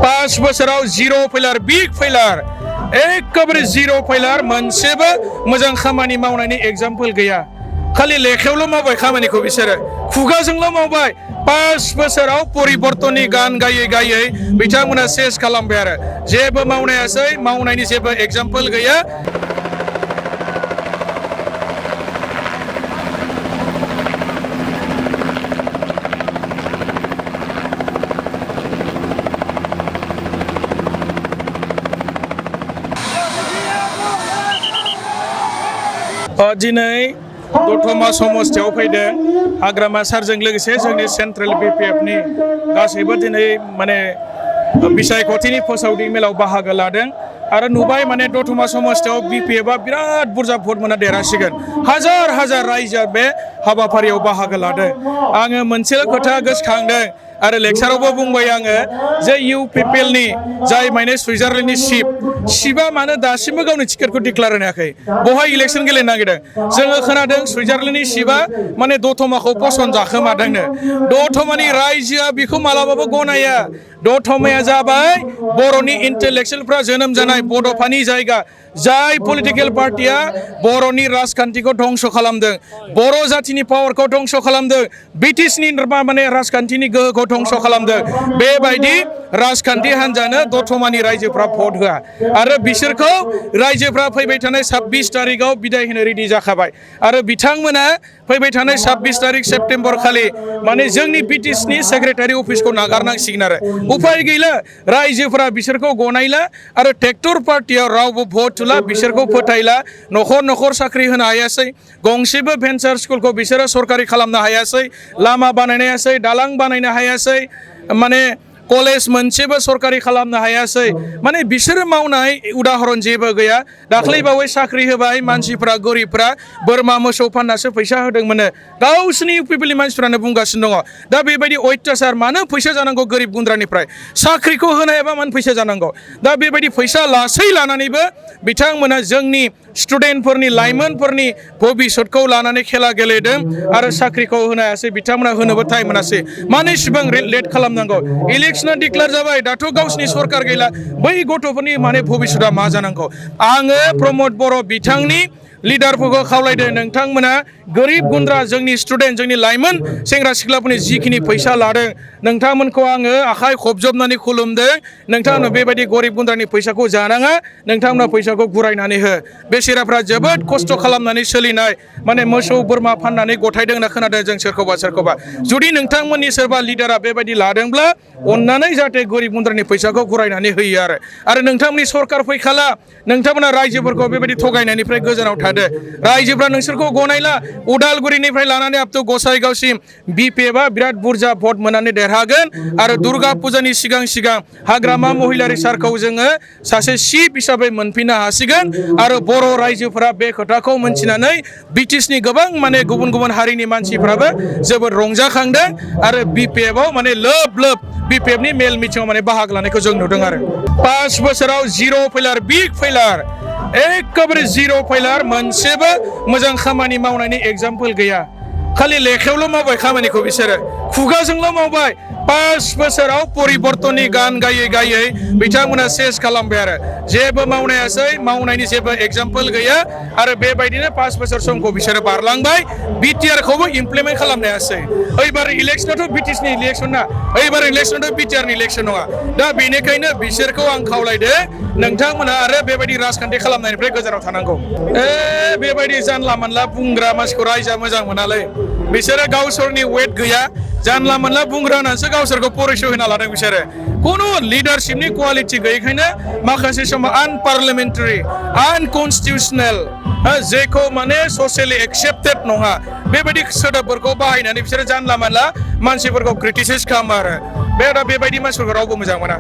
5 बोसोराव zero फेलार big फेलार एकदम zero फेलार मोनसेबो मोजां खामानि मावनायनि एग्जाम्पल गैया खालि लेखायावल' मावबाय खामानिखौ बिसोरो खुगाजोंल' मावबाय 5 बोसोराव परिबर्तननि गान गायै गायै बिथांमोना सेस खालामबाय आरो जेबो मावनायासै मावनायनि जेबो एग्जाम्पल गैया दिनै दतमा समस्थियाव फैदों हाग्रामा सारजों लोगोसे जोंनि सेन्ट्रेल बिपिएफनि गासैबो दिनै माने बिसायख'थिनि फोसावदिं मेलाव बाहागो लादों आरो नुबाय माने दतमा समस्थियाव बिपिएफआ बिराद बुरजा भट मोनना देरहासिगोन हाजार हाजार रायजोआ बे हाबाफारियाव बाहागो लादों आङो मोनसेल' खोथा गोसोखांदों आरो लेक्सारावबो बुंबाय आङो जे इउपिपिएलनि जाय माने सुइजारलेण्डनि शिबा मानो दासिमबो गावनि टिकेटखौ डिक्लेयार होनो हायाखै बहाय इलेक्सन गेलेनो नागिरदों जोङो खोनादों सुइजारलेण्डनि शिबा माने दतमाखौ पसन्द जाखोमादोंनो दतमानि रायजोआ बेखौ मालाबाबो गनाया दतमाया जाबाय बर'नि इन्टेलेक्सुवेलफ्रा जोनोम जानाय बड'फानि जायगा जाय पलिटिकेल पार्टिया बर'नि राजखान्थिखौ धंस खालामदों बर' जातिनि पावारखौ धंस खालामदों ब्रिटिशनि माने राजखान्थिनि गोहोखौ धंस खालामदों बेबायदि राजखान्थि हान्जानो दतमानि रायजोफ्रा भट होआ आरो बिसोरखौ रायजोफ्रा फैबाय थानाय 26 तारिखआव बिदाय होनो रेडि जाखाबाय आरो बिथांमोना फैबाय थानाय 26 तारिख सेप्तेम्बर खालि माने जोंनि बिटिसिनि सेक्रेटारि अफिसखौ नागारनांसिगोन आरो उपाय गैला रायजोफ्रा बिसोरखौ गनायला आरो ट्रेक्टर पार्टियाव रावबो भट होला बिसोरखौ फोथायला न'खर न'खर साख्रि होनो हायासै गंसेबो भेन्सार स्कुलखौ बिसोरो सरकारि खालामनो हायासै लामा बानायनो हायासै दालां बानायनो हायासै माने कलेज मोनसेबो सरकारि खालामनो हायासै माने बिसोरो मावनाय उदाहरन जेबो गैया दाख्लैबावै साख्रि होबाय मानसिफ्रा गरिबफ्रा बोरमा मोसौ फाननासो फैसा होदोंमोन गावसोरनि इउपिपिएलनि मानसिफ्रानो बुंगासिनो दङ दा बेबायदि अयथासार मानो फैसा जानांगौ गोरिब गुन्द्रानिफ्राय साख्रिखौ होनायाबा मानो फैसा जानांगौ दा बेबायदि फैसा लासै लानानैबो बिथांमोना जोंनि स्टुडेन्टफोरनि लाइमोनफोरनि भबिष्यतखौ लानानै खेला गेलेदों आरो साख्रिखौ होनो हायासै बिथांमोना होनोबो टाइम मोनासै मानो इसिबां लेट खालामनांगौ इलेक्शना डिक्लेयार जाबाय दाथ' गावसिनि सरकार गैला बै गथ'फोरनि माने भबिष्यता मा जानांगौ आङो प्रमद बर' बिथांनि लिडारफोरखौ खावलायदों नोंथांमोना गोरिब गुन्द्रा जोंनि स्टुडेन्ट जोंनि लाइमोन सेंग्रा सिख्लाफोरनि जिखिनि फैसा लादों नोंथांमोनखौ आङो आखाइ खबजबनानै खुलुमदों नोंथांमोना बेबायदि गरिब गुन्द्रानि फैसाखौ जानाङा नोंथांमोना फैसाखौ गुरायनानै हो बेसेराफ्रा जोबोद खस्थ' खालामनानै सोलिनाय माने मोसौ बोरमा फाननानै गथायदों होनना खोनादों जों सोरखौबा जुदि नोंथांमोननि सोरबा लिडारा बेबायदि लादोंब्ला अननानै जाहाथे गरिब गुन्द्रानि फैसाखौ गुरायनानै होयो आरो नोंथांमोननि सरकार फैखाला नोंथांमोना रायजोफोरखौ बेबायदि थगायनायनिफ्राय गोजानाव थादो रायजोफ्रा नोंसोरखौ गनायला उदालगुरिनिफ्राय लानानै आप टु गसाइगावसिम बिपिएफआ बिराद बुरजा भट मोननानै देरहागोन आरो दुर्गा फुजानि सिगां हाग्रामा महिलारि सारखौ जोङो सासे चिफ हिसाबै मोनफिननो हासिगोन आरो बर' रायजोफोरा बे खोथाखौ मोनथिनानै ब्रिटिशनि गोबां माने गुबुन गुबुन हारिनि मानसिफ्राबो जोबोद रंजाखांदों आरो बिपिएफआव माने लोब बिपिएफनि मेल मिटिङाव माने बाहागो लानायखौ जों नुदों आरो 5 बोसोराव जिरो फेलार बिग फेलार एकदम जिरो फेलार मोनसेबो मोजां खामानि मावनायनि एग्जाम्पल गैया खालि लेखायावल' मावबाय खामानिखौ बिसोरो खुगाजोंल' मावबाय 5 बोसोराव परिबर्तननि गान गायै गायै बिथांमोना सेस खालामबाय आरो जेबो मावनायासै मावनायनि जेबो एग्जाम्पल गैया आरो बेबायदिनो 5 बोसोर समखौ बिसोरो बारलांबाय बिटिआरखौबो इमप्लिमेन्ट खालामनो हायासै ओइबार इलेक्शनाथ' ब्रिटिशनि इलेक्शन ना ओइबार इलेक्शनाथ' बिटिआरनि इलेक्शन नङा दा बेनिखायनो बिसोरखौ आं खावलायदो नोंथांमोना आरो बेबायदि राजखान्थि खालामनायनिफ्राय गोजानाव थानांगौ बेबायदि जानला मोनला बुंग्रा मानसिखौ रायजोआ मोजां मोनालै बिसोरो गावसोरनि वेट गैया जानला मोनला बुंग्रा होननानैसो गावसोरखौ परिचय होना लादों बिसोरो खुनु लिडारशिपनि क्वालिटि गैयैखायनो माखासे समाव आनपार्लियामेन्टारि आनकनस्टिटिउसनेल जेखौ माने ससियेलि एक्सेप्टेड नङा बेबायदि सोदोबफोरखौ बाहायनानै बिसोरो जानला मोनला मानसिफोरखौ क्रिटिसाइज खालामो आरो बेबायदि मानसिफोरखौ रावबो मोजां मोना